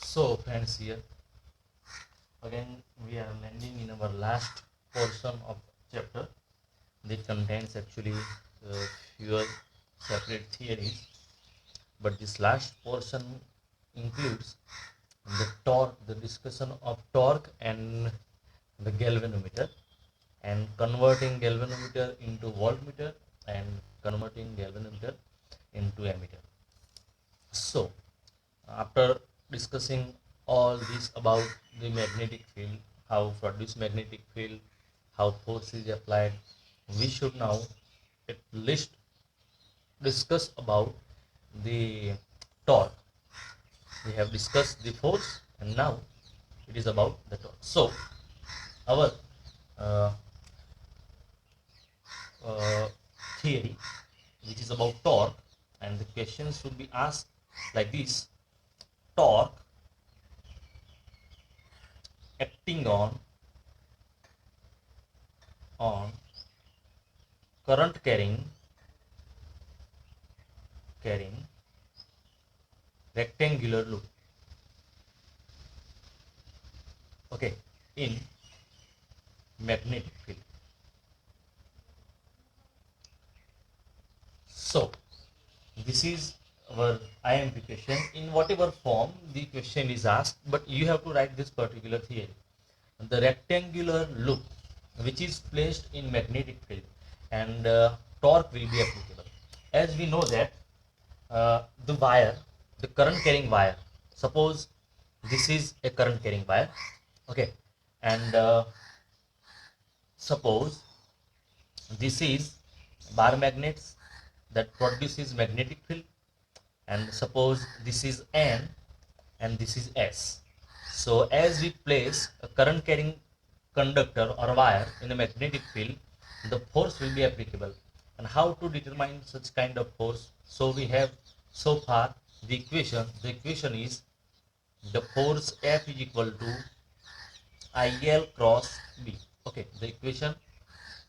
So friends, here again we are landing in our last portion of chapter. That contains actually fewer separate theories, but this last portion includes the torque, the discussion of torque and the galvanometer, and converting galvanometer into voltmeter and converting galvanometer into ammeter. So after discussing all this about the magnetic field, how produce magnetic field, how force is applied, we should now at least discuss about the torque. We have discussed the force and now it is about the torque. So our uh, uh, theory, which is about torque, and the questions should be asked like this: torque acting on current carrying rectangular loop, okay, in magnetic field. So this is our IMP question. In whatever form the question is asked, but you have to write this particular theory. The rectangular loop which is placed in magnetic field, and torque will be applicable. As we know that the wire, the current carrying wire, suppose this is a current carrying wire, okay, and suppose this is bar magnets that produces magnetic field, and suppose this is N and this is S. So as we place a current carrying conductor or wire in a magnetic field, the force will be applicable. And how to determine such kind of force? So we have so far the equation. The equation is the force F is equal to IL cross B. Okay, the equation,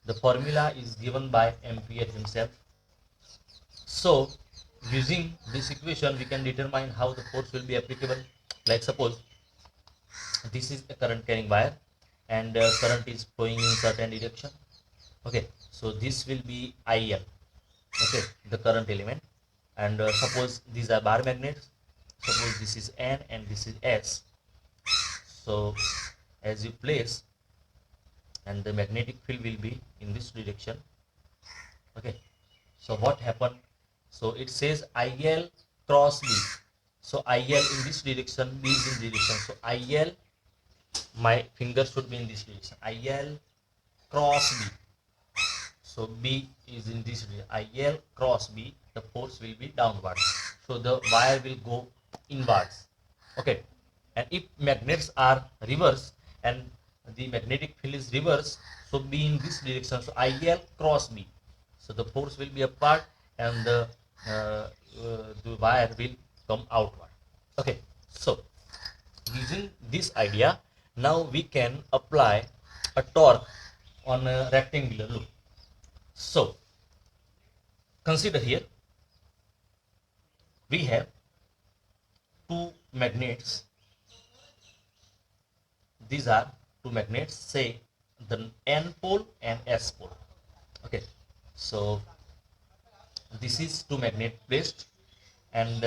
the formula is given by Ampere himself. So using this equation we can determine how the force will be applicable. Like suppose this is a current carrying wire, and current is flowing in certain direction, okay, so this will be IL, okay, the current element, and suppose these are bar magnets, suppose this is N and this is S. So as you place, and the magnetic field will be in this direction, okay, so what happened? So it says IL cross B. So IL in this direction, B is in direction, so IL, my finger should be in this direction, IL cross B. So B is in this direction, IL cross B, the force will be downward. So the wire will go inwards. Okay. And if magnets are reverse and the magnetic field is reverse, so B in this direction, so IL cross B. So the force will be apart and the wire will come outward. Okay. So using this idea, now we can apply a torque on a rectangular loop. So consider here we have two magnets. These are two magnets, say the N pole and S pole. Okay, so this is two magnet placed, and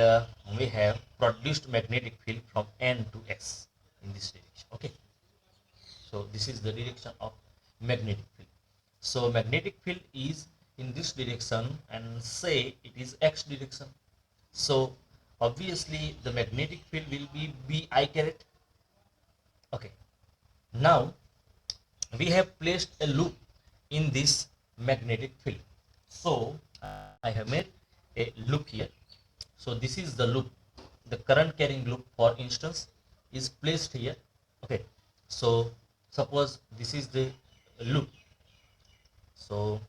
we have produced magnetic field from N to S in this direction. Okay, so this is the direction of magnetic field. So magnetic field is in this direction, and say it is X direction. So obviously the magnetic field will be BI caret. Okay, now we have placed a loop in this magnetic field. So I have made a loop here. So this is the loop, the current carrying loop, for instance, is placed here. Okay, so suppose this is the loop. So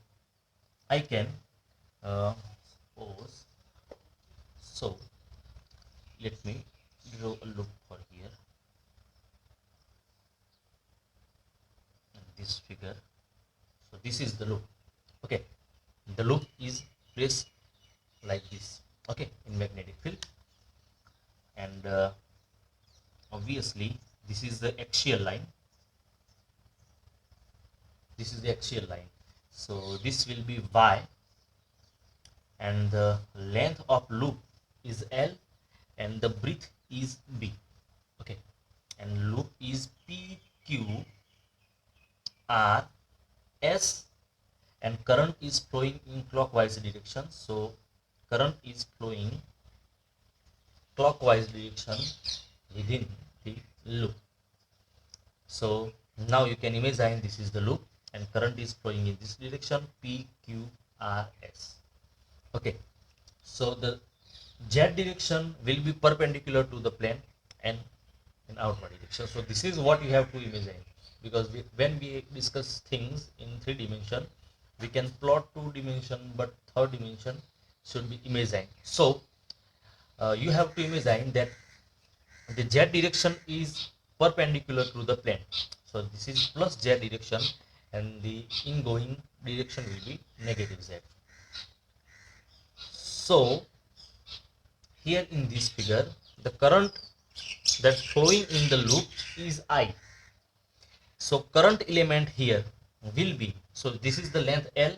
I can suppose, so let me draw a loop for here in this figure. So this is the loop. Okay, the loop is placed like this, okay, in magnetic field, and obviously this is the axial line. This is the axial line. So this will be y, and the length of loop is L, and the breadth is B. Okay, and loop is P, Q, R, S, and current is flowing in clockwise direction. So current is flowing clockwise direction within the loop. So now you can imagine this is the loop and current is flowing in this direction, P, Q, R, S. Okay, so the Z direction will be perpendicular to the plane and in outward direction. So this is what you have to imagine, because when we discuss things in 3 dimension, we can plot 2 dimension, but third dimension should be imagined. So you have to imagine that the Z direction is perpendicular to the plane. So this is plus Z direction, and the ingoing direction will be negative Z. So here in this figure, the current that flowing in the loop is I. So current element here will be, so this is the length L,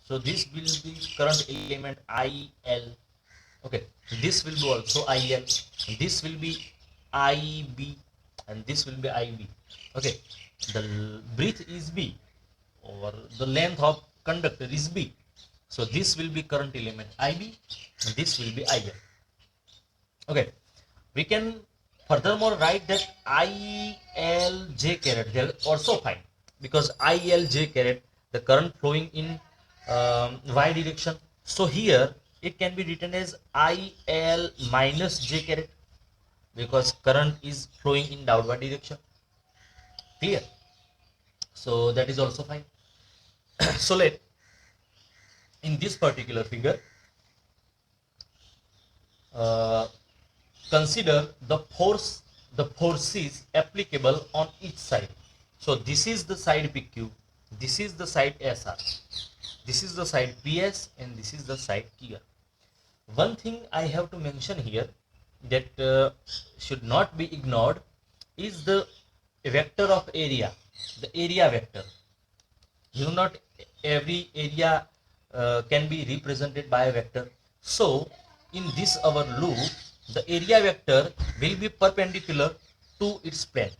so this will be current element IL. Okay, this will be also IL, this will be IB, and this will be IB. Okay, the breadth is B, or the length of conductor is B. So this will be current element IB, and this will be IL. Okay, we can furthermore write that ILJ caret, they are also fine, because ILJ caret, the current flowing in y direction. So here it can be written as IL minus J caret, because current is flowing in downward direction. Clear? So that is also fine. So let in this particular figure, uh, consider the forces applicable on each side. So this is the side PQ, this is the side SR, this is the side PS, and this is the side QR. One thing I have to mention here that should not be ignored is the vector of area, the area vector. Not every area can be represented by a vector. So in this our loop, the area vector will be perpendicular to its plane.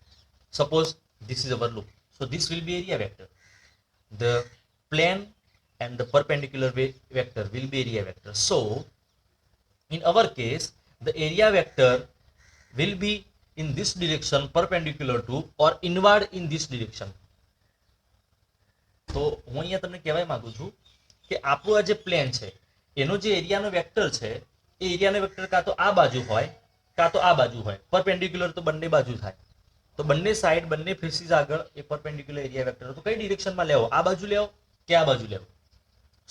Suppose this is our loop, so this will be area vector. The plane and the perpendicular vector will be area vector. So in our case, the area vector will be in this direction perpendicular to or inward in this direction. તો હું અહીંયા તમને કહેવા માંગુ છું કે આપણું આ જે પ્લેન છે એનો જે એરિયાનો વેક્ટર છે એ એરિયાનો વેક્ટર કાં તો આ બાજુ હોય કાં તો આ બાજુ હોય. પરપેન્ડિક્યુલર તો બંને બાજુ થાય. તો બંને સાઈડ બંને ફેસીસ આગળ એ પરપેન્ડિક્યુલર એરિયા વેક્ટર તો કઈ ડિરેક્શનમાં લેવો, આ બાજુ લેવો કે આ બાજુ લેવો?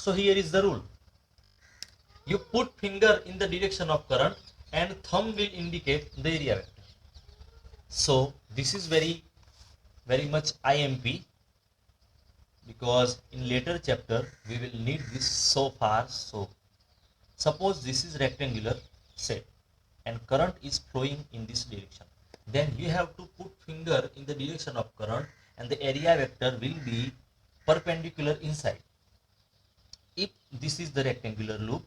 સો here is the rule. You put finger in the direction of current and thumb will indicate the area vector. So this is very much IMP, because in later chapter we will need this so far. So suppose this is rectangular shape and current is flowing in this direction, then you have to put finger in the direction of current and the area vector will be perpendicular inside. If this is the rectangular loop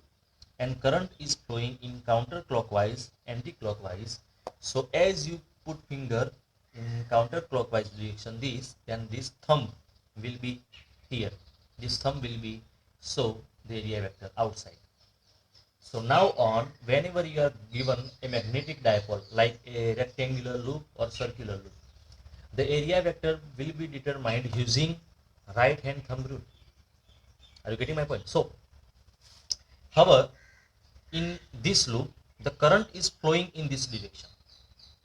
and current is flowing in counterclockwise, anti-clockwise, so as you put finger in counterclockwise direction then this thumb will be here, this thumb will be so the area vector outside. So now on, whenever you are given a magnetic dipole like a rectangular loop or circular loop, the area vector will be determined using right hand thumb rule. Are you getting my point? So however, in this loop the current is flowing in this direction,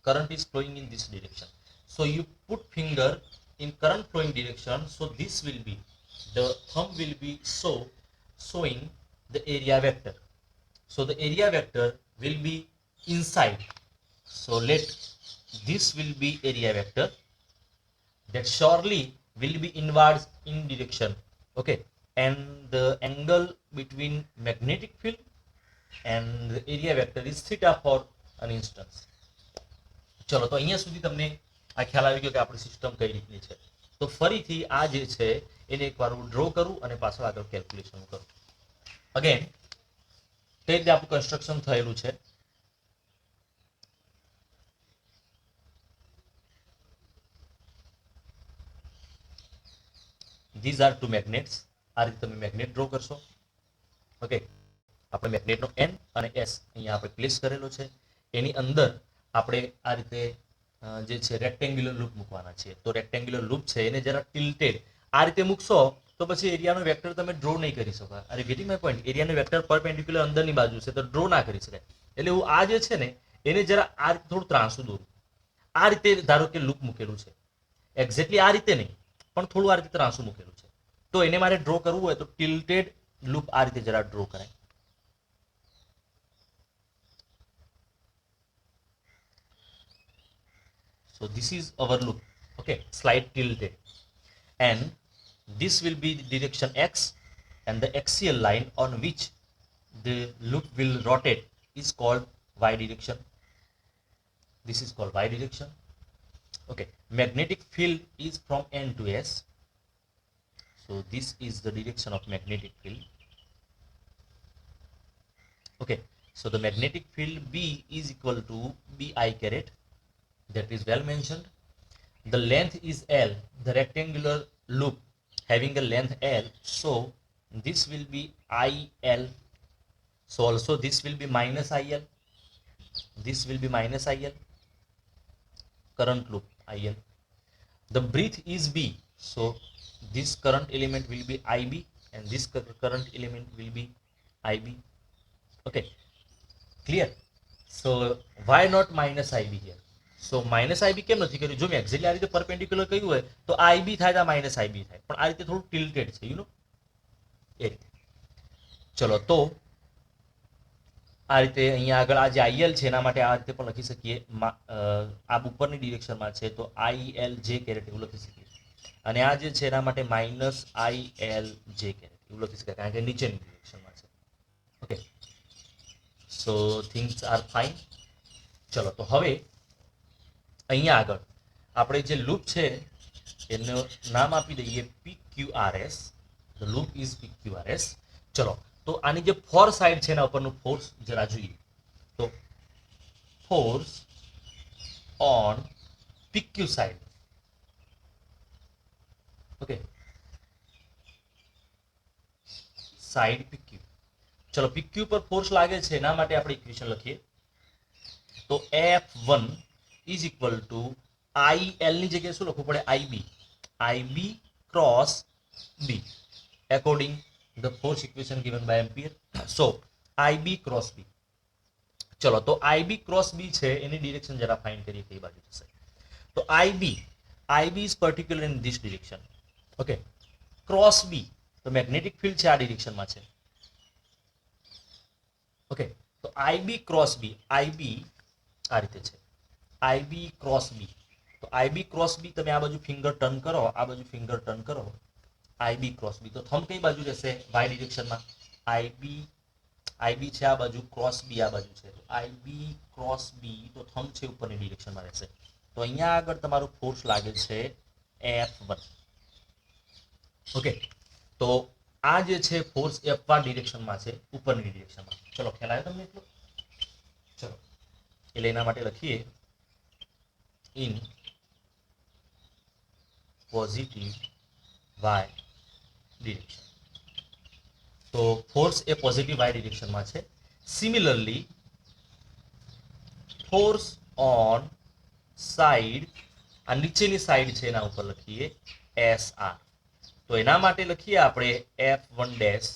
current is flowing in this direction. So you put finger in current flowing direction, so this will be, the thumb will be showing the area vector. So the area vector will be inside. So let this will be area vector that surely will be inwards in direction. Okay, and the angle between magnetic field and the area vector is theta for an instance. ચલો તો અહીંયા સુધી તમને આ ખ્યાલ આવી ગયો કે આપણી સિસ્ટમ કઈ રીતની છે. તો ફરીથી આ જે છે એને એકવાર હું ડ્રો કરું અને પાછળ આગળ કેલ્ક્યુલેશન કરું. અગેન કઈ રીતે આપણું કન્સ્ટ્રક્શન થયેલું છે. these are two magnets. આ રીતે તમે મેગ્નેટ ડ્રો કરશો. ઓકે, આપણે મેગ્નેટનો N અને S અહીંયા આપણે પ્લેસ કરેલો છે. એની અંદર આપણે આ રીતે જે છે રેક્ટેન્ગ્યુલર લૂપ મૂકવાના છે. તો રેક્ટેન્ગ્યુલર લૂપ છે એને જરા ટિલ્ટેડ આ રીતે મૂકશો તો પછી એરિયાનો વેક્ટર તમે ડ્રો નહીં કરી શકો. Are getting my point. એરિયાનો વેક્ટર પરપેન્ડિક્યુલર અંદરની બાજુ છે તો ડ્રો ના કરી શકાય. એટલે હું આ જે છે ને એને જરા આ રીતે થોડું ત્રાંસું દોરું. આ રીતે ધારો કે લૂપ મૂકેલું છે, એક્ઝેક્ટલી આ રીતે નહીં પણ થોડું આ રીતે ત્રાંસું મૂકેલું છે. તો એને મારે ડ્રો કરવું હોય તો ટિલ્ટેડ લૂપ આ રીતે જરા ડ્રો કરાય. So this is our loop. Okay, slight tilted, and this will be the direction x, and the axial line on which the loop will rotate is called y direction. This is called y direction. Okay, magnetic field is from N to S. So this is the direction of magnetic field. Okay, so the magnetic field B is equal to BI caret. That is well mentioned. The length is L, the rectangular loop having a length L, so this will be IL. So also this will be minus IL. This will be minus IL. Current loop IL. The breadth is B, so this current element will be IB and this current element will be IB. Okay, clear? So why not minus IB here? So minus IB કેમ નથી કર્યું? જો મેં exactly આ રીતે perpendicular કર્યું હોય તો IB થાય તો માઇનસ IB થાય, પણ આ રીતે થોડું ટિલ્ટેડ છે, યુ નો, એ રીતે. ચલો તો આ રીતે અહીંયા આગળ આ જે IL છે એના માટે આ રીતે પણ લખી શકીએ. આ ઉપરની ડિરેક્શનમાં છે તો IL J કેરેટ એવું લખી શકીએ, અને આ જે છે એના માટે માઇનસ IL J કેરેટ એવું લખી શકાય કારણ કે નીચેની ડિરેક્શનમાં છે. Okay, so things are fine. ચલો તો હવે અહીંયા આગળ આપણે જે લૂપ છે એનું નામ આપી દઈએ PQRS. The loop is PQRS. ચલો તો આની જે ફોર સાઈડ છે એના ઉપરનું ફોર્સ જરા જોઈએ. તો force on PQ side. Okay, side PQ. ચલો PQ પર ફોર્સ લાગે છે એના માટે આપણે ઇક્વેશન લખીએ. તો F1 is equal to IL ની જગ્યાએ શું લખવું પડે? IB cross B according the force equation given by Ampere. So IB cross B. ચલો તો IB cross B છે એની ડિરેક્શન જરા ફાઇન્ડ કરીએ કઈ બાજુ જશે. તો IB is particular in this direction. Okay, cross B તો મેગ્નેટિક ફિલ્ડ છે આ ડિરેક્શનમાં છે. ઓકે, તો IB cross B, IB આ રીતે છે, IB cross B. તો IB cross B તમે આ બાજુ ફિંગર ટર્ન કરો, આ બાજુ ફિંગર ટર્ન કરો, IB cross B. તો થંબ કઈ બાજુ રહેશે? y ડિરેક્શનમાં. IB છે આ બાજુ, cross B આ બાજુ છે. તો IB cross B તો થંબ છે ઉપરની ડિરેક્શનમાં રહેશે. તો અહીંયા આગળ તમારું ફોર્સ લાગે છે F1. ઓકે, તો આ જે છે ફોર્સ F1 ડિરેક્શનમાં છે, ઉપરની ડિરેક્શનમાં. ચલો ખ્યાલ આવ્યો તમને એટલો? ચલો એટલે એના માટે લખીએ in positive y direction. તો ફોર્સ એ પોઝિટિવ y ડિરેક્શનમાં છે. સિમિલરલી ફોર્સ ઓન સાઈડ, આ નીચેની સાઈડ છે એના ઉપર લખીએ SR. તો એના માટે લખીએ આપણે F1 ડેશ.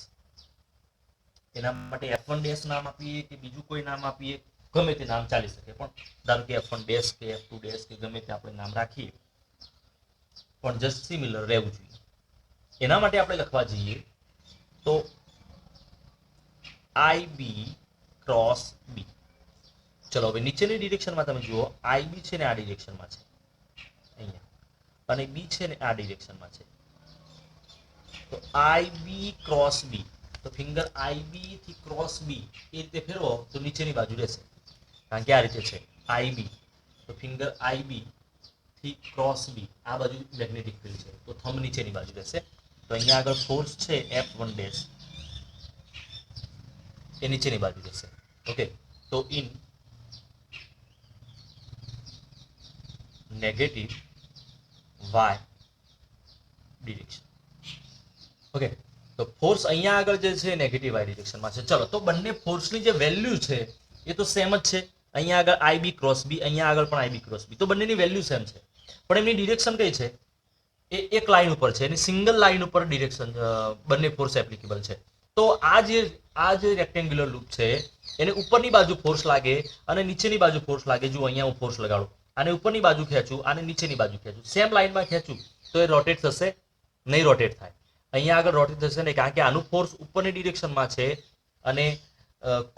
એના માટે F1 ડેશ નામ આપીએ કે બીજું કોઈ નામ આપીએ, ગમે તે નામ ચાલી શકે, પણ ધારો કે F1 ડેશ કે F2 ડેશ કે ગમે તે આપણે નામ રાખીએ, પણ જસ્ટ સિમિલર રહેવું જોઈએ. એના માટે આપણે લખવા જઈએ તો IB ક્રોસ B. ચલો હવે નીચેની ડિરેક્શનમાં તમે જુઓ, IB છે ને આ ડિરેક્શનમાં છે અહીંયા, અને B છે ને આ ડિરેક્શનમાં છે. તો IB ક્રોસ B, તો ફિંગર IB થી ક્રોસ B એ રીતે ફેરવો તો નીચેની બાજુ રહેશે, કારણ કે આ રીતે છે IB તો ફિંગર IB થી ક્રોસ B આ બાજુ મેગ્નેટિક ફિલ્ડ છે, તો થંબ નીચેની બાજુ રહેશે. તો અહીંયા આગળ ફોર્સ છે F1 ડેશ એ નીચેની બાજુ રહેશે. ઓકે, તો in negative y direction. Okay, તો ફોર્સ અહીંયા આગળ જે છે નેગેટિવ y ડિરેક્શનમાં છે. ચલો, તો બંને ફોર્સની જે વેલ્યુ છે એ તો સેમ જ છે. અહીંયા આગળ IB ક્રોસ B, અહીંયા આગળ પણ IB ક્રોસ B, તો બંનેની વેલ્યુ સેમ છે. પણ એમની ડિરેક્શન કઈ છે? એ એક લાઈન ઉપર છે, એની સિંગલ લાઈન ઉપર ડિરેક્શન બંને ફોર્સ એપ્લિકેબલ છે. તો આ જે રેક્ટેન્ગ્યુલર લૂપ છે એને ઉપરની બાજુ ફોર્સ લાગે અને નીચેની બાજુ ફોર્સ લાગે. જો અહીંયા હું ફોર્સ લગાડું, આને ઉપરની બાજુ ખેંચું, આને નીચેની બાજુ ખેંચું, સેમ લાઈનમાં ખેંચું તો એ રોટેટ થશે નહીં? રોટેટ થાય. અહીંયા આગળ રોટેટ થશે નહીં, કારણ કે આનું ફોર્સ ઉપરની ડિરેક્શનમાં છે અને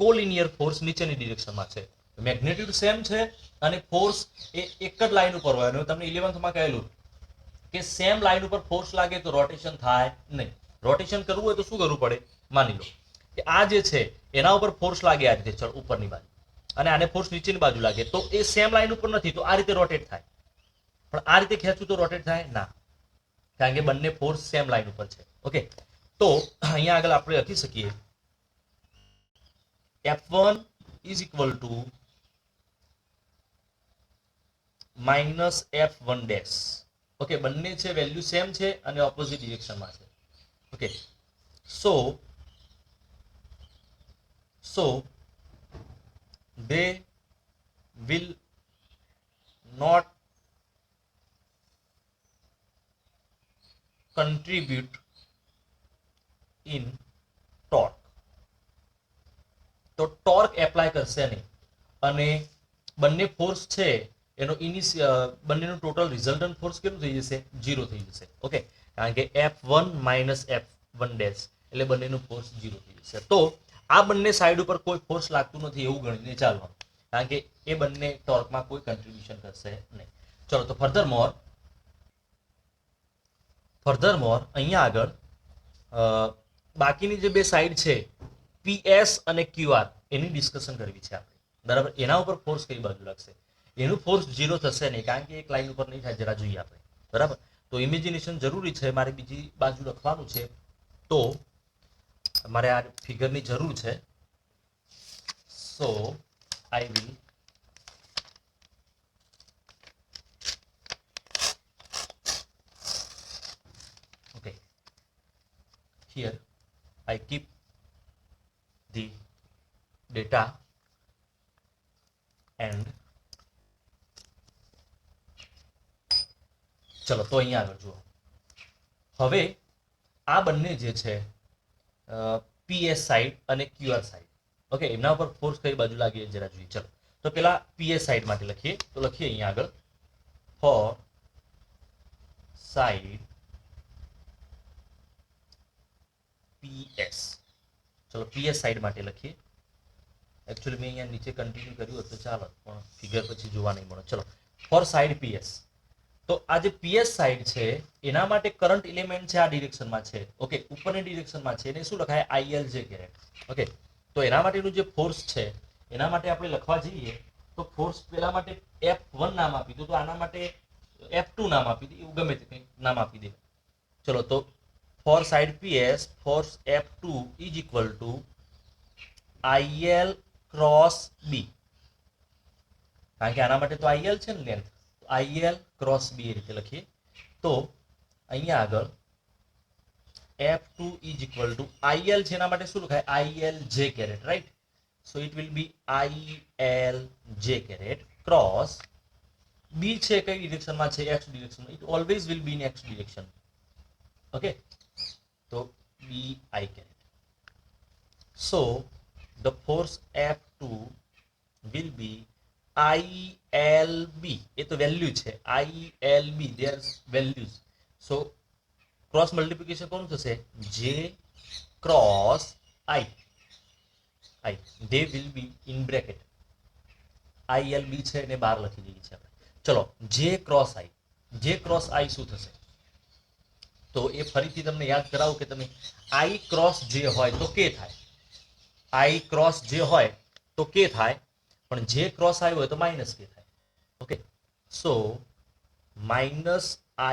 કોલિનિયર ફોર્સ નીચેની ડિરેક્શનમાં છે. મેગ્નેટ્યુડ સેમ છે અને ફોર્સ એ એક જ લાઈન ઉપર હોય. અને તમને 11th માં કહેલું કે સેમ લાઈન ઉપર ફોર્સ લાગે તો રોટેશન થાય નહીં. રોટેશન કરવું હોય તો શું કરવું પડે? માની લો કે આ જે છે એના ઉપર ફોર્સ લાગે આ રીતે, ચલ ઉપરની બાજુ, અને આને ફોર્સ નીચેની બાજુ લાગે, તો એ સેમ લાઈન ઉપર નથી, તો આ રીતે રોટેટ થાય. પણ આ રીતે ખેંચું તો રોટેટ થાય ના, કારણ કે બંને ફોર્સ સેમ લાઈન ઉપર છે. ઓકે, તો અહીંયા આગળ આપણે લખી શકીએ F1 is equal to minus F1 dash. Okay, બંને છે વેલ્યુ સેમ છે અને ઓપોઝિટ ડિરેક્શનમાં છે. Okay, so they will not contribute in torque. તો ટોર્ક એપ્લાય કરશે નહીં અને બંને ફોર્સ છે એનો બંનેનું ટોટલ રિઝલ્ટન્ટ ફોર્સ કેટલું થઈ જશે? 0 થઈ જશે. ઓકે, કારણ કે F1 માઇનસ F1 ડેશ એટલે બંનેનું ફોર્સ 0 થઈ જશે. તો આ બંને સાઈડ ઉપર કોઈ ફોર્સ લાગતું નથી એવું ગણીને ચાલવાનું, કારણ કે એ બંને ટોર્કમાં કોઈ કન્ટ્રીબ્યુશન કરશે નહીં. ચલો, તો ફર્ધરમોર અહીંયા આગળ બાકીની જે બે સાઈડ છે PS અને QR એની ડિસ્કશન કરવી છે આપણે, બરાબર. એના ઉપર ફોર્સ કઈ બાજુ લાગશે? એનું ફોર્સ 0 થશે નહીં, કારણ કે એક લાઈન ઉપર નહીં થાય. જરા જોઈએ આપણે, બરાબર. તો ઇમેજિનેશન જરૂરી છે. મારે બીજી બાજુ લખવાનું છે, તો મારે આ ફિગરની જરૂર છે. So I will okay here I keep the data and ચલો, તો અહીંયા આગળ જુઓ. હવે આ બંને જે છે PS સાઈડ અને QR સાઈડ, ઓકે, એમના ઉપર ફોર્સ કઈ બાજુ લાગે જરા જોઈએ. ચલો, તો પેલા PS સાઈડ માટે લખીએ. તો લખીએ અહીંયા આગળ ફોર સાઈડ PS. ચલો, PS સાઈડ માટે લખીએ. એકચ્યુઅલી મેં અહીંયા નીચે કન્ટિન્યુ કર્યું હતું, ચાલો, પણ ફિગર પછી જોવા નહીં મળે. ચલો, ફોર સાઈડ PS. તો આ જે PS સાઈડ છે એના માટે કરંટ એલિમેન્ટ છે આ ડિરેક્શનમાં છે. ઓકે, ઉપરની ડિરેક્શનમાં છે, એને શું લખાય? ILJ caret. ઓકે, તો એના માટેનું જે ફોર્સ છે એના માટે આપણે લખવા જઈએ તો ફોર્સ પેલા માટે F1 નામ આપી દો, તો આના માટે F2 નામ આપી દે, એવું ગમે તે કંઈ નામ આપી દે. ચલો, તો for side PS force F2 is equal to IL cross B, કારણ કે આના માટે તો IL છે ને લેન્થ, IL ક્રોસ B એ રીતે લખીએ. તો અહીંયા આગળ F2 is equal to IL છે એના માટે શું લખાય? ILJ caret, right. So it will be ILJ caret cross B છે કઈ ડિરેક્શનમાં છે? X ડિરેક્શનમાં. It always will be in X ડિરેક્શન. ઓકે, તો BI કેરેટ. સો the force F2 will be ILB. એ તો વેલ્યુ છે, ILB, their values. so cross multiplication કોનું થશે? J cross I. they will be in bracket. ILB છે એને બહાર લખી દઈએ છીએ આપણે. ચલો, J cross I. J cross I શું થશે? તો એ ફરીથી તમને યાદ કરાવું કે તમે I ક્રોસ J હોય તો કે થાય, I ક્રોસ J હોય તો કે થાય, પણ J ક્રોસ I હોય તો માઇનસ કે થાય. Okay, so minus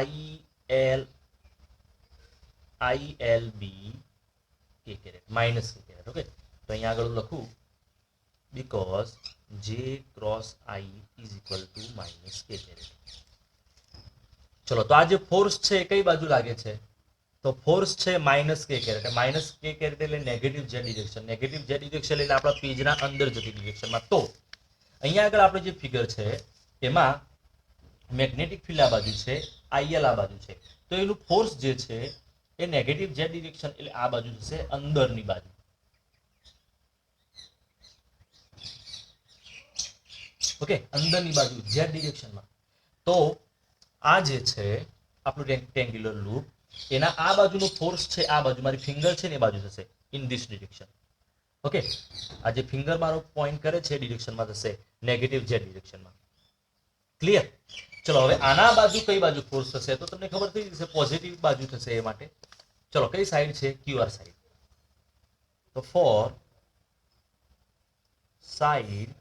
ILB k caret minus k caret. Okay, તો અહીંયા આગળ લખું because J cross I is equal to minus k caret. ચલો, તો આ જે ફોર્સ છે એ કઈ બાજુ લાગે છે? તો ફોર્સ છે માઇનસ કે કેરેટ. માઇનસ કે કેરેટ એટલે negative Z direction. Negative Z direction એટલે આપણા પેજના અંદર જતી ડિરેક્શનમાં. તો અહીંયા આગળ આપણે જે ફિગર છે એમાં મેગ્નેટિક ફિલ્ડ આ બાજુ છે, આઈએલ આ બાજુ છે. તો એનું ફોર્સ જે છે એ નેગેટિવ ઝેડ ડિરેક્શન એટલે આ બાજુ જશે, અંદરની બાજુ. ઓકે, અંદરની બાજુ ઝેડ ડિરેક્શનમાં. તો આ જે છે આપણું રેક્ટેન્ગ્યુલર લૂપ, એના આ બાજુનો ફોર્સ છે આ બાજુ, મારી ફિંગર છે ને એ બાજુ થશે, ઇન ધીસ ડિરેક્શન. ઓકે, આ જે ફિંગર મારો પોઈન્ટ કરે છે ડિરેક્શનમાં થશે નેગેટિવ ઝેડ ડિરેક્શનમાં. ક્લિયર? ચલો, હવે આના બાજુ કઈ બાજુ ફોર્સ થશે તો તમને ખબર થઈ જશે, પોઝિટિવ બાજુ થશે. એ માટે ચલો, કઈ સાઈડ છે? QR side. તો for side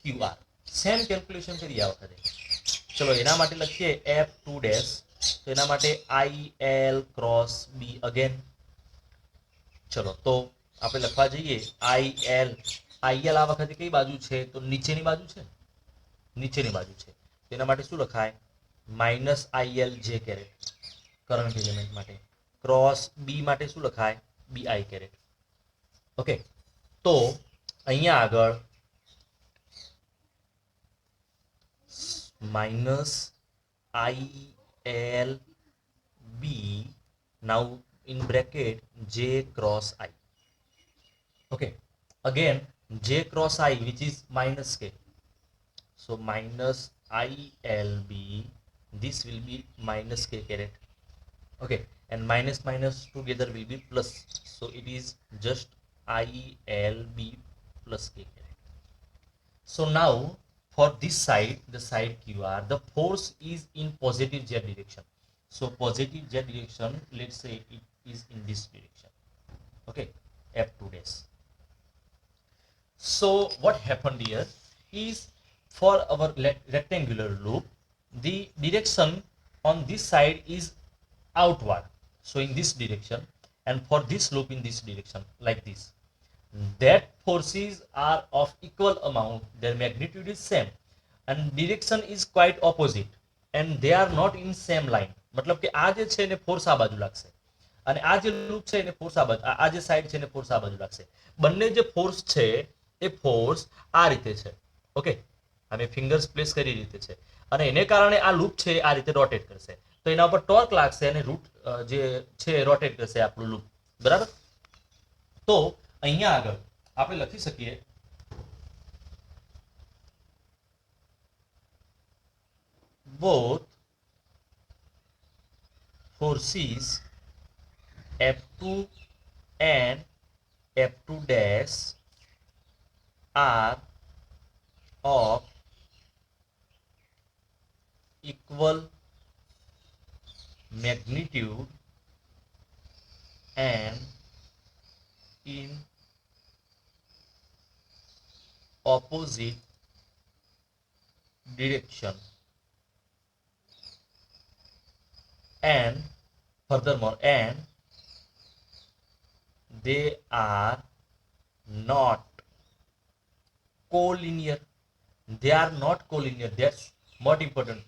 QR same calculation કરી આ વખતે. ચલો, એના માટે લખીએ F2 ડેશ. તો એના માટે IL ક્રોસ B અગેન. ચલો, તો આપણે લખવા જઈએ IL આ વખતે કઈ બાજુ છે? તો નીચેની બાજુ છે, નીચેની બાજુ છે. તેના માટે શું લખાય? માઇનસ IL જે કેરેટ કરંટ એલિમેન્ટ માટે. ક્રોસ B માટે શું લખાય? BI caret. ઓકે, તો અહીંયા આગળ minus ILB now in bracket J cross I. Okay, again J cross I which is minus K. So minus ILB, this will be minus K caret. Okay, and minus minus together will be plus. So it is just ILB plus K caret. So now for this side, the side QR, the force is in positive Z direction. So positive Z direction, let's say it is in this direction. Okay, F2 dash. So what happened here is, for our rectangular loop, the direction on this side is outward. So in this direction, and for this loop in this direction, like this. That forces are of equal amount, their magnitude is same, and direction is quite opposite, and they are not in same line. मतलब કે આ જે છે એને force આ બાજુ લાગશે, અને આ જે લૂપ છે એને ફોર્સ આ બાજુ, આ જે સાઈડ છે એને ફોર્સ આ બાજુ લાગશે. બંને જે ફોર્સ છે એ ફોર્સ આ રીતે છે. ઓકે, અમે ફિંગર્સ પ્લેસ કરી રીતે છે, અને એને કારણે આ લૂપ છે આ રીતે રોટેટ કરશે. તો એના ઉપર ટોર્ક લાગશે અને રૂટ જે છે રોટેટ કરશે આપણું લૂપ. બરાબર? તો અહીંયા આગળ આપણે લખી શકીએ both forces F2 and F2 dash are of equal magnitude and in opposite direction, and furthermore, and they are not collinear. They are not collinear. That's more important.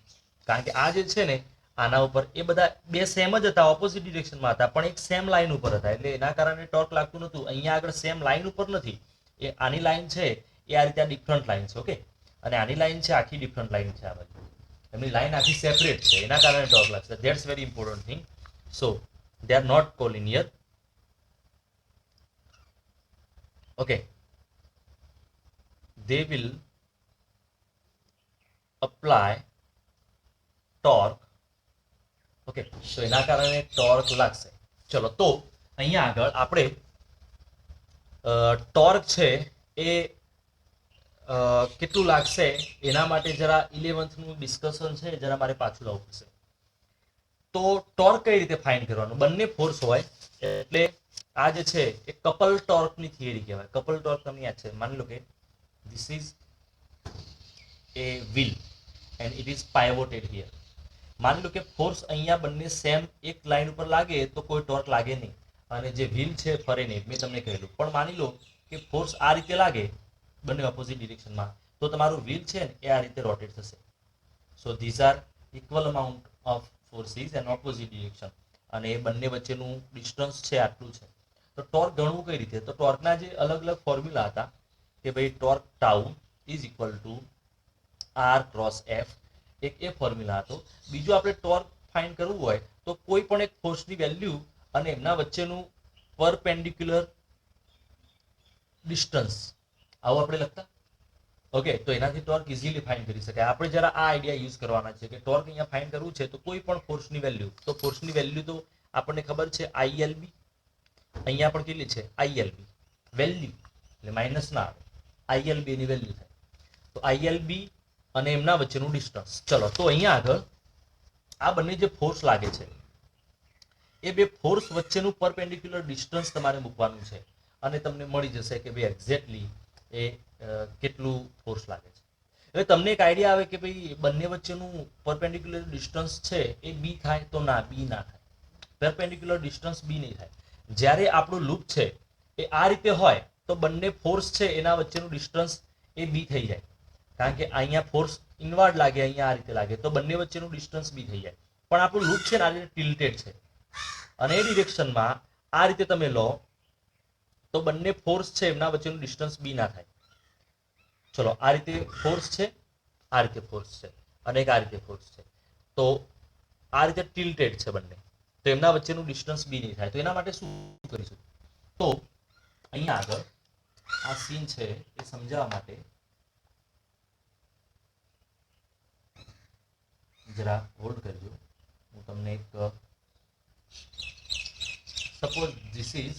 કારણ કે આ જે છે ને આના ઉપર એ બધા બે સેમ જ હતા, ઓપોઝિટ ડિરેક્શનમાં હતા, પણ એક સેમ લાઈન ઉપર હતા, એટલે એના કારણે ટોર્ક લાગતું નહોતું. અહીંયા આગળ સેમ લાઈન ઉપર નથી, એ આની લાઈન છે એ આ રીતે ડિફરન્ટ લાઈન છે. ઓકે, અને આની લાઈન છે આખી ડિફરન્ટ લાઈન છે. આ બાજુ એમની લાઈન આખી સેપરેટ છે, એના કારણે ટોર્ક લાગશે. That's very important thing. So they are not collinear. Okay, they will apply torque. Okay, તો એના કારણે ટોર્ક લાગશે. ચલો, તો અહીંયા આગળ આપણે ટોર્ક છે એ કેટલું લાગશે એના માટે જરા 11th નું ડિસ્કશન છે, જરા મારે પાછું લાવવું પડશે. તો ટોર્ક કઈ રીતે ફાઇન્ડ કરવાનું? બંને ફોર્સ હોય એટલે આ જે છે એ કપલ ટોર્કની થિયરી કહેવાય. કપલ ટોર્ક તમને યાદ છે? માની લો કે this is a wheel and it is pivoted here. માની લો કે ફોર્સ અહીંયા બંને સેમ એક લાઈન ઉપર લાગે તો કોઈ ટોર્ક લાગે નહીં અને જે વ્હીલ છે ફરે નહીં, મેં તમને કહેલું. પણ માની લો કે ફોર્સ આ રીતે લાગે બંને ઓપોઝિટ ડિરેક્શનમાં, તો તમારું વ્હીલ છે ને એ આ રીતે રોટેટ થશે. સો these are equal amount of forces and opposite direction, અને એ બંને વચ્ચેનું ડિસ્ટન્સ છે આટલું છે. તો ટોર્ક ગણવું કઈ રીતે? તો ટોર્કના જે અલગ અલગ ફોર્મ્યુલા હતા કે ભાઈ torque tau is equal to R cross F, એક એ ફોર્મ્યુલા હતો. બીજું આપણે ટોર્ક ફાઇન્ડ કરવું હોય તો કોઈ પણ એક ફોર્સની વેલ્યુ અને એમના વચ્ચેનું પરપેન્ડિક્યુલર ડિસ્ટન્સ આવું આપણે લખતા. ઓકે, તો એનાથી ટોર્ક ઇઝીલી ફાઇન્ડ કરી શકાય. આપણે જરા આ આઈડિયા યુઝ કરવાના છે કે ટોર્ક અહીંયા ફાઇન્ડ કરવું છે તો કોઈ પણ ફોર્સની વેલ્યુ, તો ફોર્સની વેલ્યુ તો આપણને ખબર છે આઈએલબી, અહીંયા પણ કેટલી છે આઈએલબી વેલ્યુ, એટલે માઇનસ ના આવે, આઈએલબી એની વેલ્યુ થાય. તો આઈએલબી અને એમના વચ્ચેનું ડિસ્ટન્સ. ચલો, તો અહીંયા આગળ આ બંને જે ફોર્સ લાગે છે એ બે ફોર્સ વચ્ચેનું પરપેન્ડિક્યુલર ડિસ્ટન્સ તમારે મૂકવાનું છે અને તમને મળી જશે કે ભાઈ એક્ઝેક્ટલી એ કેટલું ફોર્સ લાગે છે. હવે તમને એક આઈડિયા આવે કે ભાઈ બંને વચ્ચેનું પરપેન્ડિક્યુલર ડિસ્ટન્સ છે એ બી થાય, તો ના, બી ના થાય. પરપેન્ડિક્યુલર ડિસ્ટન્સ બી નહીં થાય. જ્યારે આપણું લૂપ છે એ આ રીતે હોય તો બંને ફોર્સ છે એના વચ્ચેનું ડિસ્ટન્સ એ બી થઈ જાય, કારણ કે અહીંયા ફોર્સ ઇનવર્ડ લાગે, અહીંયા આ રીતે લાગે, તો બંને વચ્ચેનું ડિસ્ટન્સ બી થઈ જાય. પણ આપણું લૂપ છે ને આ રીતે ટિલ્ટેડ છે અને એ ડિરેક્શનમાં આ રીતે તમે લો તો બંને ફોર્સ છે એમના વચ્ચેનું ડિસ્ટન્સ બી ના થાય. ચલો, આ રીતે ફોર્સ છે, આ રીતે ફોર્સ છે અને એક આ રીતે ફોર્સ છે, તો આ રીતે ટિલ્ટેડ છે બંને, તો એમના વચ્ચેનું ડિસ્ટન્સ બી નહીં થાય. તો એના માટે શું કરીશું? તો અહીંયા આગળ આ સીન છે એ સમજાવવા માટે જરા હોલ્ડ કરજો. હું તમને એક suppose this is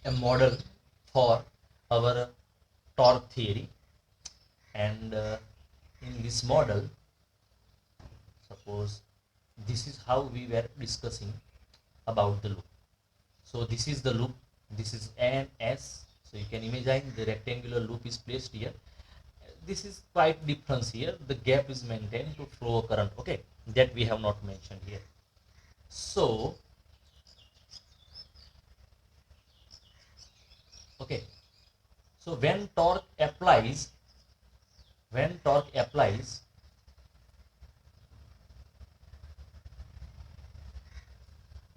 a model for our torque theory, and in this model suppose this is how we were discussing about the loop. So this is the loop, this is an S, so you can imagine the rectangular loop is placed here. This is quite difference here, the gap is maintained to flow current, okay, that we have not mentioned here. So okay, so when torque applies,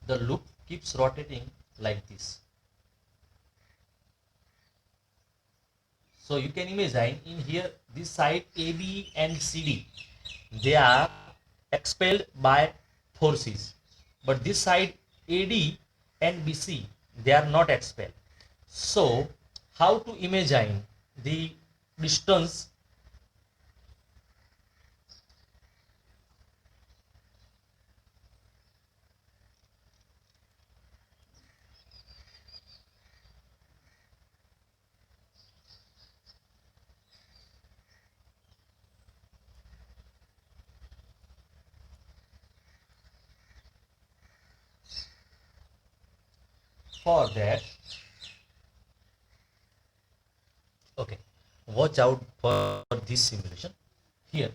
the loop keeps rotating like this. So you can imagine in here this side AB and CD, they are expelled by forces, but this side AD and BC, they are not expelled. So how to imagine the distance for that? Okay, watch out for this simulation here.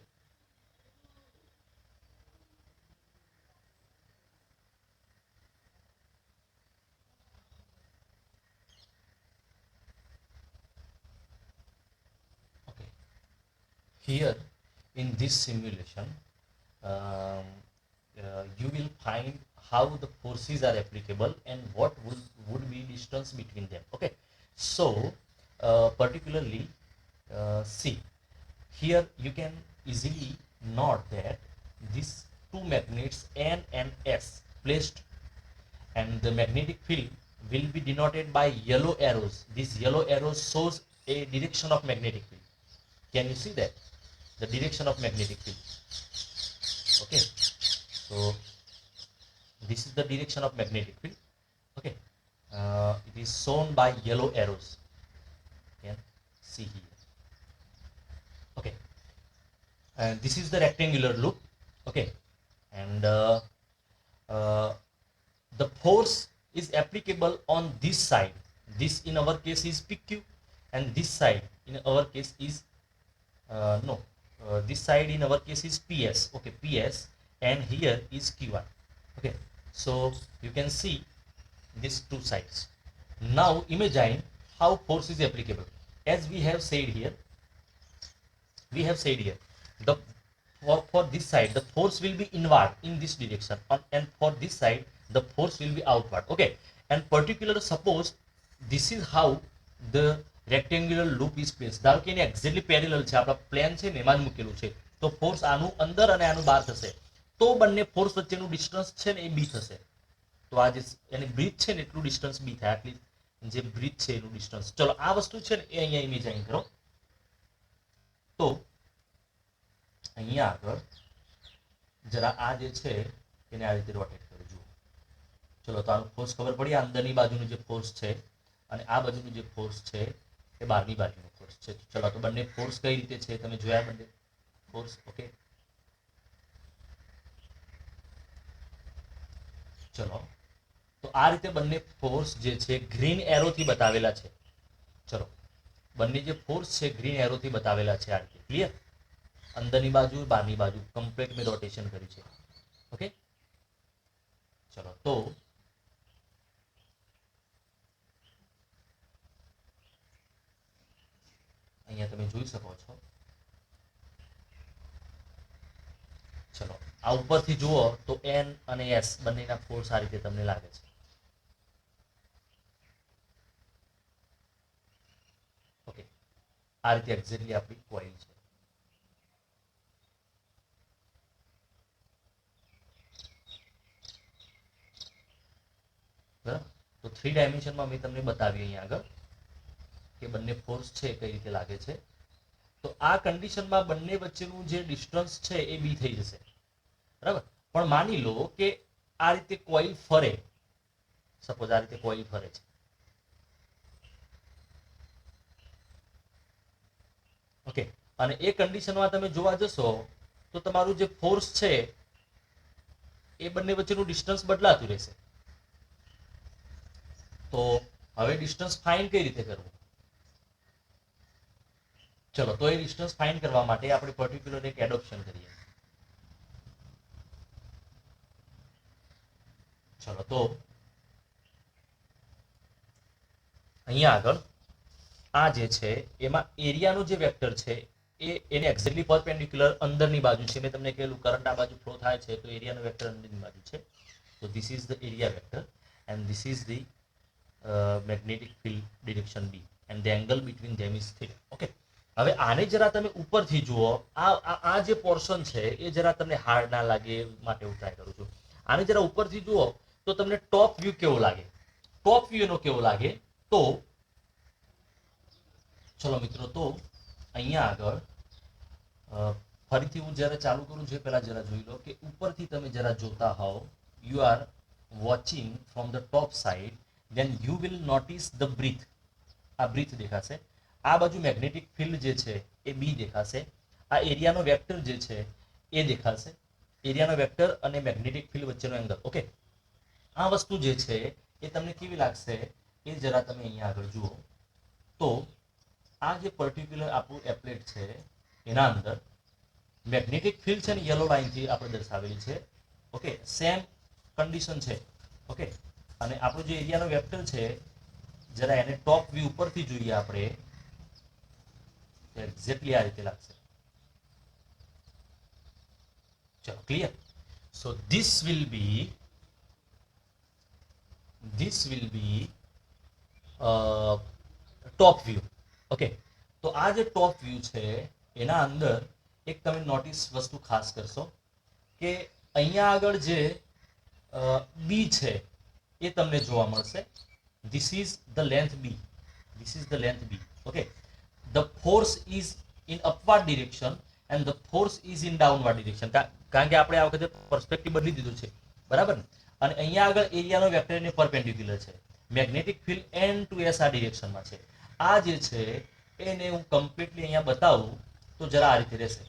Okay, here in this simulation you will find how the forces are applicable and what would be distance between them. Okay, so particularly see here you can easily note that these two magnets N and S placed, and the magnetic field will be denoted by yellow arrows. This yellow arrow shows a direction of magnetic field. Can you see that? The direction of magnetic field. Okay, so this is the direction of magnetic field. Okay, it is shown by yellow arrows. You can see here. Okay, and this is the rectangular loop. Okay, and the force is applicable on this side. This in our case is PQ, and this side in our case is this side in our case is PS, okay, PS, and here is QR. Okay, so you can see these two sides. Now imagine how force is applicable. As we have said here, the for this side the force will be inward in this direction, and for this side the force will be outward. Okay, and particular suppose this is how the rectangular loop is placed. ધારો કે એને exactly parallel છે, આપણા plane છે ને એમાં જ મૂકેલું છે, તો ફોર્સ આનું અંદર અને આનું બહાર થશે, તો બંને ફોર્સ વચ્ચેનું ડિસ્ટન્સ છે ને એ બી થશે. તો આ જે એની બ્રીથ છે ને એટલું ડિસ્ટન્સ બી થાય, આટલી જે બ્રીથ છે એનું ડિસ્ટન્સ. ચલો આ વસ્તુ છે ને એ અહીંયા ઇમેજાઇન કરો. તો અહીંયા આગળ જરા આ જે છે એને આ રીતે રોટેટ કરી જુઓ. ચલો તો આનું ફોર્સ ખબર પડી, આ અંદરની બાજુનું જે ફોર્સ છે અને આ બાજુનું જે ફોર્સ છે એ બહારની બાજુનો ફોર્સ છે. ચલો તો બંને ફોર્સ કઈ રીતે છે તમે જોયા, બંને ફોર્સ. ઓકે, ચલો તો આ રીતે બંને ફોર્સ જે છે ગ્રીન એરોથી બતાવેલા છે. ચલો બંને જે ફોર્સ છે ગ્રીન એરોથી બતાવેલા છે આ રીતે. ક્લિયર? અંદરની બાજુ બહારની બાજુ કમ્પ્લીટ મેં રોટેશન કર્યું છે. ઓકે, ચલો તો અહીંયા તમે જોઈ શકો છો. ચલો આ ઉપરથી જુઓ તો એન અને એસ બંનેના ફોર્સ આ રીતે તમને લાગે છે. ઓકે, આ રીતે એક્ઝેક્ટલી આપણી કોઇલ છે. બરાબર, તો 3 ડાયમેન્શનમાં મેં તમને બતાવી અહીંયા આગળ કે બંને ફોર્સ છે કઈ રીતે લાગે છે. તો આ કન્ડિશનમાં બંને વચ્ચેનું જે ડિસ્ટન્સ છે એ બી થઈ જશે. બરાબર, પણ માની લો કે આ રીતે કોઇલ ફરે, સપોઝ આ રીતે કોઇલ ફરે છે. ઓકે, અને એ કન્ડિશનમાં તમે જોવા જશો તો તમારું જે ફોર્સ છે એ બંને વચ્ચેનું ડિસ્ટન્સ બદલાતું રહેશે. તો હવે ડિસ્ટન્સ ફાઇન્ડ કઈ રીતે કરવું? ચલો તો એ ડિસ્ટન્સ ફાઇન્ડ કરવા માટે આપણે પર્ટિક્યુલર એક એડોપ્શન કરીએ. ચલો તો અહીંયા આગળ આ જે છે એમાં એરિયાનું જે વેક્ટર છે એને એક્ઝેક્ટલી પરપેન્ડિક્યુલર અંદરની બાજુ છે. મેં તમને કહેલું કરંટ આ બાજુ ફ્લો થાય છે તો એરિયાનું વેક્ટર અંદરની બાજુ છે. તો this is the area vector and this is the magnetic field direction B and the angle between them is theta. Okay, હવે આને જરા તમે ઉપરથી જુઓ. આ જે પોર્શન છે એ જરા તમને હાર્ડ ના લાગે માટે હું ટ્રાય કરું છું. આને જરા ઉપરથી જુઓ તો તમને ટોપ વ્યૂ કેવો લાગે? ટોપ વ્યૂ એનો કેવો લાગે? તો ચલો મિત્રો, તો અહીંયા આગળ ફરીથી હું જ્યારે ચાલુ કરું છું પહેલા જરા જોઈ લો કે ઉપરથી તમે જરા જોતા હોવ, you are watching from the top side, then you will notice the breath. આ બ્રીથ દેખાશે, આ બાજુ મેગ્નેટિક ફિલ્ડ જે છે એ બી દેખાશે, આ એરિયાનો વેક્ટર જે છે એ દેખાશે, એરિયાનો વેક્ટર અને મેગ્નેટિક ફિલ્ડ વચ્ચેનો એંગલ. ઓકે, આ વસ્તુ જે છે એ તમને કેવી લાગશે એ જરા તમે અહીંયા આગળ જુઓ. તો આ જે પર્ટિક્યુલર આપણું એપ્લેટ છે એના અંદર મેગ્નેટિક ફિલ્ડ છે ને યલો લાઇનથી આપણે દર્શાવેલી છે. ઓકે, સેમ કન્ડિશન છે. ઓકે, અને આપણો જે એરિયાનો વેક્ટર છે જરા એને ટોપ વ્યૂ ઉપરથી જોઈએ આપણે, એક્ઝેક્ટલી આ રીતે લાગશે. ચલો clear? So this will be top view. Okay, તો આ જે ટોપ વ્યૂ છે એના અંદર એક તમે નોટિસ વસ્તુ ખાસ કરશો કે અહીંયા આગળ જે બી છે એ તમને જોવા મળશે. This is the length B, this is the length B. Okay, the force is in upward direction and the force is in downward direction. કારણ કે આપણે આ વખતે પર્સપેક્ટિવ બદલી દીધું છે. બરાબર ને? અને અહીંયા આગળ એરિયાનો વેક્ટર એને પરપેન્ડિક્યુલર છે. Magnetic field N to S આ ડિરેક્શનમાં છે. આ જે છે એને હું કમ્પ્લીટલી અહીંયા બતાવું તો જરા આ રીતે રહેશે.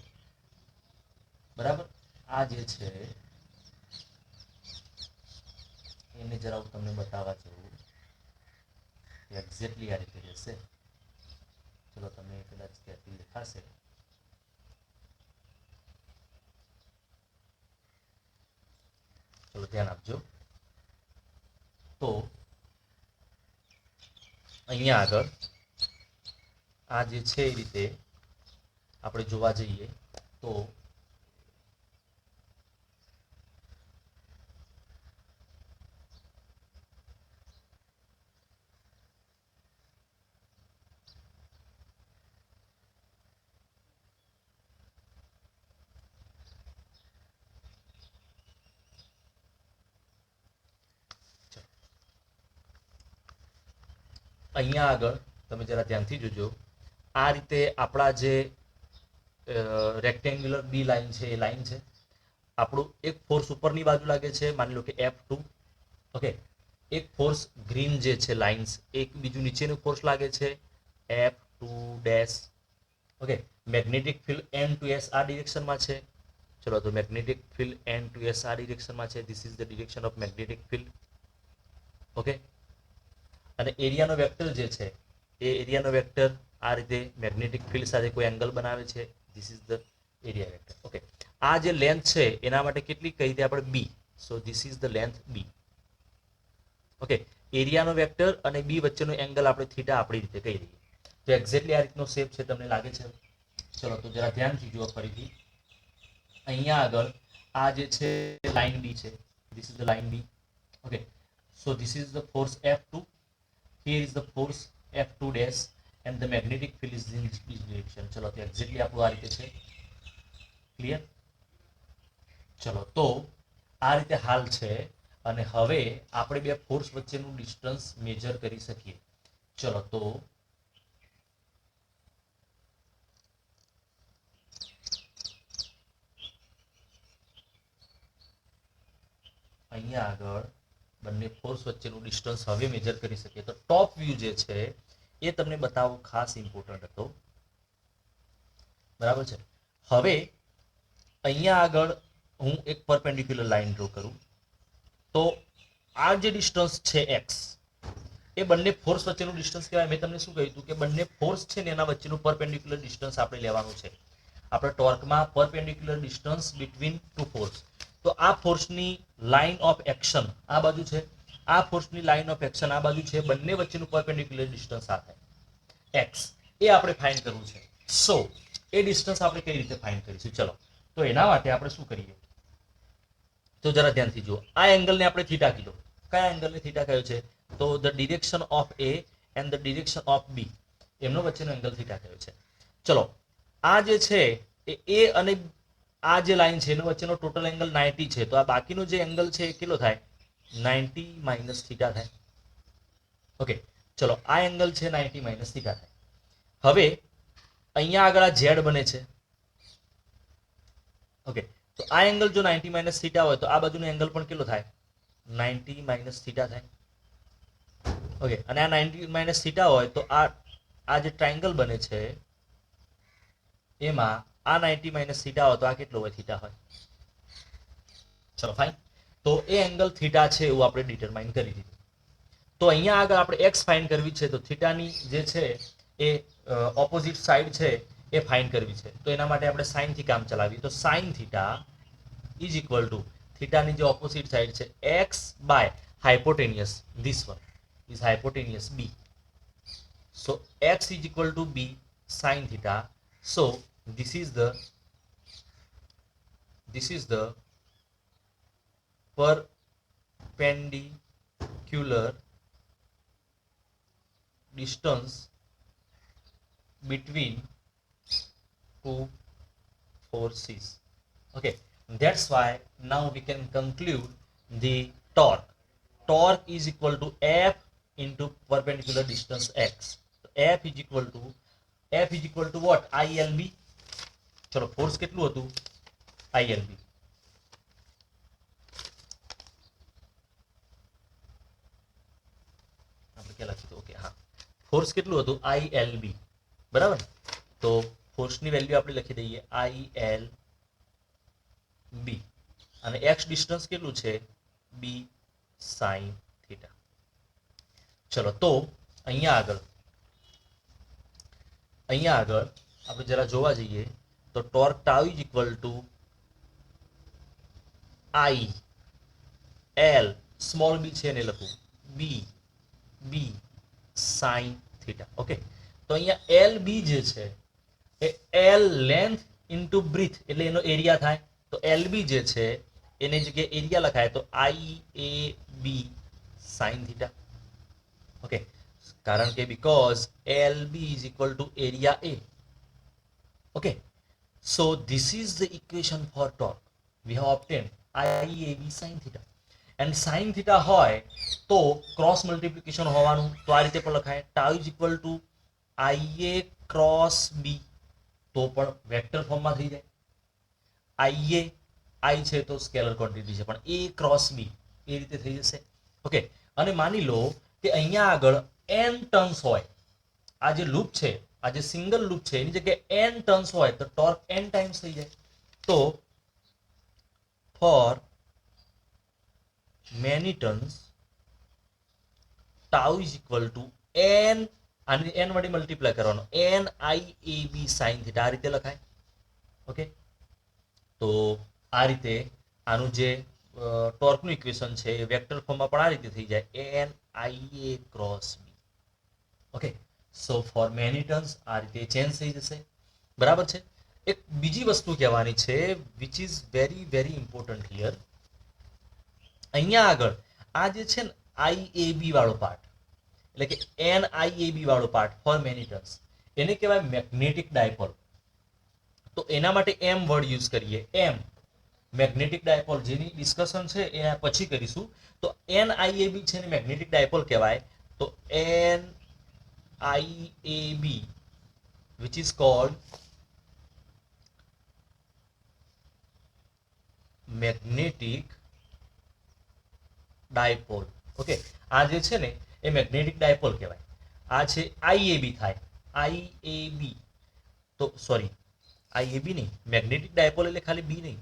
બરાબર, આ જે છે એને જરા હું તમને બતાવવા જવું, એક્ઝેક્ટલી આ રીતે રહેશે. ચલો તમને કદાચ ત્યાંથી દેખાશે. ધ્યાન આપજો. તો અહીંયા આગળ આ જે છે એ રીતે આપણે જોવા જઈએ તો અહીંયા આગળ તમે જરા ધ્યાનથી જોજો. આ રીતે આપણા જે રેક્ટેન્ગ્યુલર બી લાઈન છે એ લાઈન છે. આપણું એક ફોર્સ ઉપરની બાજુ લાગે છે, માની લો કે F2. ઓકે, એક ફોર્સ ગ્રીન જે છે લાઇન્સ, એક બીજું નીચેનું ફોર્સ લાગે છે F2 dash. Okay, magnetic field N to S આ ડિરેક્શનમાં છે. ચલો, તો magnetic field N to S આ ડિરેક્શનમાં છે. This is the direction of magnetic field. Okay, અને એરિયાનો વેક્ટર જે છે એ એરિયાનો વેક્ટર આ રીતે મેગ્નેટિક ફિલ્ડ સાથે કોઈ એંગલ બનાવે છે. This is the area vector. Okay, આ જે લેન્થ છે એના માટે કેટલી કહી દે આપણે? B. So this is the length B. Okay, એરિયાનો વેક્ટર અને બી વચ્ચેનો એંગલ આપણે થીટા આપણી રીતે કહી દઈએ. તો એક્ઝેક્ટલી આ રીતનો શેપ છે, તમને લાગે છે? ચલો, તો જરા ધ્યાનથી જુઓ ફરીથી. અહીંયા આગળ આ જે છે લાઇન બી છે. This is the line B. Okay, so this is the force F2. Here is the force F2 dash and the magnetic field is in this direction. ચલો, તો એક્ઝેક્ટલી આપણું આ રીતે છે. ક્લિયર? ચલો, તો આ રીતે હાલ છે અને હવે આપણે બે ફોર્સ વચ્ચેનું ડિસ્ટન્સ મેજર કરી શકીએ. ચલો, તો અહીંયા આગળ બંને ફોર્સ વચ્ચેનું ડિસ્ટન્સ હવે મેજર કરી શકીએ. તો ટોપ વ્યૂ જે છે એ તમને બતાવવો ખાસ ઇમ્પોર્ટન્ટ હતો. બરાબર છે? હવે અહીંયા આગળ હું એક પરપેન્ડિક્યુલર લાઇન ડ્રો કરું તો આ જે ડિસ્ટન્સ છે x એ બંને ફોર્સ વચ્ચેનું ડિસ્ટન્સ કહેવાય. મેં તમને શું કહ્યું હતું કે બંને ફોર્સ છે ને એના વચ્ચેનું પરપેન્ડિક્યુલર ડિસ્ટન્સ આપણે લેવાનું છે. આપણે ટોર્કમાં perpendicular distance between two force. તો આ ફોર્સની લાઇન ઓફ એક્શન આ બાજુ છે, આ ફોર્સની લાઇન ઓફ એક્શન આ બાજુ છે. બંને વચ્ચેનું પરપેન્ડિક્યુલર ડિસ્ટન્સ આ થાય x. એ આપણે ફાઇન્ડ કરવું છે. સો એ ડિસ્ટન્સ આપણે કઈ રીતે ફાઇન્ડ કરીશું? ચલો, તો એના માટે આપણે શું કરીએ? તો જરા ધ્યાનથી જુઓ. આ એંગલને આપણે થીટા કીધો. કયા એંગલને થીટા કહ્યો છે? તો the direction of A and the direction of B, એમનો વચ્ચેનો એંગલ થીટા કહ્યો છે. ચલો, આ જે છે એ A અને આ જે લાઈન છે એનો વચ્ચેનો ટોટલ એંગલ 90 છે. તો આ બાકીનો જે એંગલ છે એ કેટલો થાય? 90 માઇનસ થીટા થાય. ઓકે, ચલો, આ એંગલ છે 90 માઇનસ થીટા થાય. હવે અહીંયા આગળ આ Z બને છે. ઓકે, તો આ એંગલ જો 90 માઇનસ થીટા હોય તો આ બાજુનો એંગલ પણ કેટલો થાય? 90 માઇનસ થીટા થાય. ઓકે, અને આ 90 માઇનસ થીટા હોય તો આ જે ટ્રાયંગલ બને છે એમાં આ 90 માઇનસ થીટા હોય તો આ કેટલો હોય? થીટા હોય. ચલો, ફાઇન. તો એ એંગલ થીટા છે એવું આપણે ડિટરમાઇન કરી દીધું. તો અહીંયા આગળ આપણે એક્સ ફાઇન્ડ કરવી છે. તો થીટાની જે છે એ ઓપોઝિટ સાઈડ છે એ ફાઇન્ડ કરવી છે. તો એના માટે આપણે સાઇનથી કામ ચલાવીએ. તો sine theta is equal to થીટાની જે ઓપોઝિટ સાઈડ છે X by hypotenuse. This one is hypotenuse B. So X is equal to B sine theta. So this is the perpendicular distance between two forces. Okay, that's why now we can conclude the torque. Torque is equal to F into perpendicular distance x. So F is equal to what? ILB. ચલો, force કેટલું હતું? ILB. આપણે ક્યાં લખ્યું? Okay, હા, force કેટલું હતું? ILB. બરાબર. તો ફોર્સની વેલ્યુ આપણે લખી દઈએ ILB અને x ડિસ્ટન્સ કેટલું છે? B sin થીટા. ચલો, તો અહીંયા આગળ આપણે જરા જોવા જઈએ તો torque tau is equal to I L small B છે એને લખું B B sine theta. Okay, તો અહીંયા એલ બી જે છે એ એલ લેન્થ ઇન્ટુ બ્રીથ એટલે એનો એરિયા થાય. તો એલ બી જે છે એની જગ્યાએ એરિયા લખાય તો I A B sine theta. Okay, કારણ કે because L B is equal to area A. Okay, so this is the equation for torque. We have obtained IAB sin theta. And sin theta હોય તો cross multiplication હોવાનું, તો આ રીતે પણ લખાય tau is equal to IA cross B, તો પણ વેક્ટર ફોર્મમાં થઈ જાય. IA I છે તો સ્કેલર ક્વોન્ટિટી છે પણ A ક્રોસ B એ રીતે થઈ જશે. ઓકે, અને માની લો કે અહીંયા આગળ n ટર્ન્સ હોય, આ જે લૂપ છે, આ જે સિંગલ લૂપ છે એની જગ્યાએ n ટર્ન્સ હોય તો ટોર્ક n ટાઈમ્સ થઈ જાય. તો for many turns tau is equal to n, આને n વડે મલ્ટીપ્લાય કરવાનો, n i a b sin theta આ રીતે લખાય. ઓકે, તો આ રીતે આનું જે ટોર્કનું ઇક્વેશન છે એ વેક્ટર ફોર્મમાં પણ આ રીતે થઈ જાય n i a cross b. Okay, so for many turns આ રીતે ચેન્જ થઈ જશે. બરાબર છે. એક બીજી વસ્તુ કહેવાની છે which is very very important here. અહીંયા આગળ આ જે છે ને આઈએબી વાળો પાર્ટ એટલે કે NIAB વાળો પાર્ટ ફોર મેની ટર્ન્સ એને કહેવાય મેગ્નેટિક ડાયપોલ. તો એના માટે એમ વર્ડ યુઝ કરીએ, એમ મેગ્નેટિક ડાયપોલ, જેની ડિસ્કશન છે એ પછી કરીશું. તો NIAB છે ને મેગ્નેટિક ડાયપોલ કહેવાય. તો NIAB which is called magnetic dipole. Okay, આ જે છે ને એ મેગ્નેટિક ડાયપોલ કહેવાય. આ છે IAB થાય, IAB. તો સોરી, IAB નહીં, મેગ્નેટિક ડાયપોલ એટલે ખાલી બી નહીં,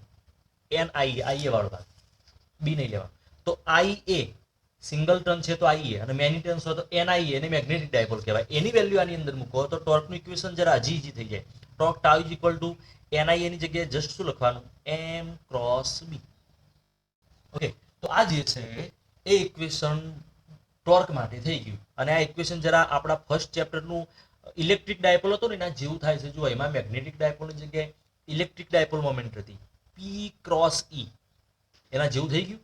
IA વાળો ભાગ, બી નહીં લેવાનો. તો IA સિંગલ ટર્ન છે તો IA, અને મેની ટર્ન્સ હોય તો NIA, એને મેગ્નેટિક ડાયપોલ કહેવાય. એની વેલ્યુ આની અંદર મૂકો તો ટોર્કનું ઇક્વેશન જરા હજી થઈ જાય. Torque tau is equal to NIA ની જગ્યાએ જસ્ટ શું લખવાનું, m ક્રોસ b. ઓકે, તો આ જે છે એ ઇક્વેશન ટોર્ક માટે થઈ ગયું. અને આ ઇક્વેશન જરા આપણા ફર્સ્ટ ચેપ્ટરનું ઇલેક્ટ્રિક ડાયપોલ હતો ને એના જેવું થાય છે. જો એમાં મેગ્નેટિક ડાયપોલની જગ્યાએ ઇલેક્ટ્રિક ડાયપોલ મોમેન્ટ હતી P ક્રોસ E, એના જેવું થઈ ગયું.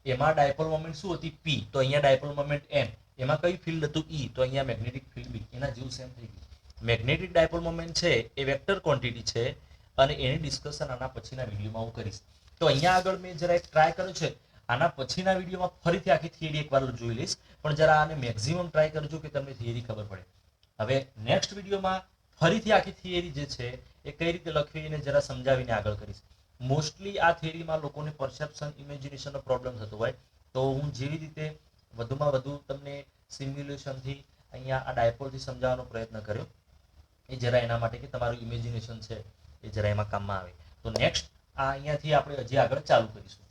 એમાં ડાયપોલ મોમેન્ટ શું હતી, P, તો અહીંયા ડાયપોલ મોમેન્ટ M, એમાં કઈ ફિલ્ડ હતું E, તો અહીંયા મેગ્નેટિક ફિલ્ડ B, એના જેવું સેમ થઈ ગયું. મેગ્નેટિક ડાયપોલ મોમેન્ટ છે એ વેક્ટર ક્વોન્ટિટી છે અને એની ડિસ્કશન આના પછીના વિડીયોમાં હું કરીશ. તો અહીંયા આગળ મેં જરા એક ટ્રાય કર્યો છે, આના પછીના વિડીયોમાં ફરીથી આખી થિયરી એકવાર જોઈ લઈશ, પણ જરા આને મેક્સિમમ ટ્રાય કરજો કે તમને થિયરી ખબર પડે. હવે નેક્સ્ટ વિડીયોમાં ફરીથી આખી થિયરી જે છે એ કઈ રીતે લખવી એને જરા સમજાવીને આગળ કરીશ. મોસ્ટલી આ થિયરીમાં લોકોને પરસેપ્શન ઇમેજિનેશનનો પ્રોબ્લેમ થતો હોય, તો હું જેવી રીતે વધુમાં વધુ તમને સિમ્યુલેશનથી અહીંયા આ ડાયપોલથી સમજાવવાનો પ્રયત્ન કર્યો એ જરા એના માટે કે તમારું ઇમેજિનેશન છે એ જરા એમાં કામમાં આવે. તો નેક્સ્ટ આ અહીંયાથી આપણે હજી આગળ ચાલુ કરીશું.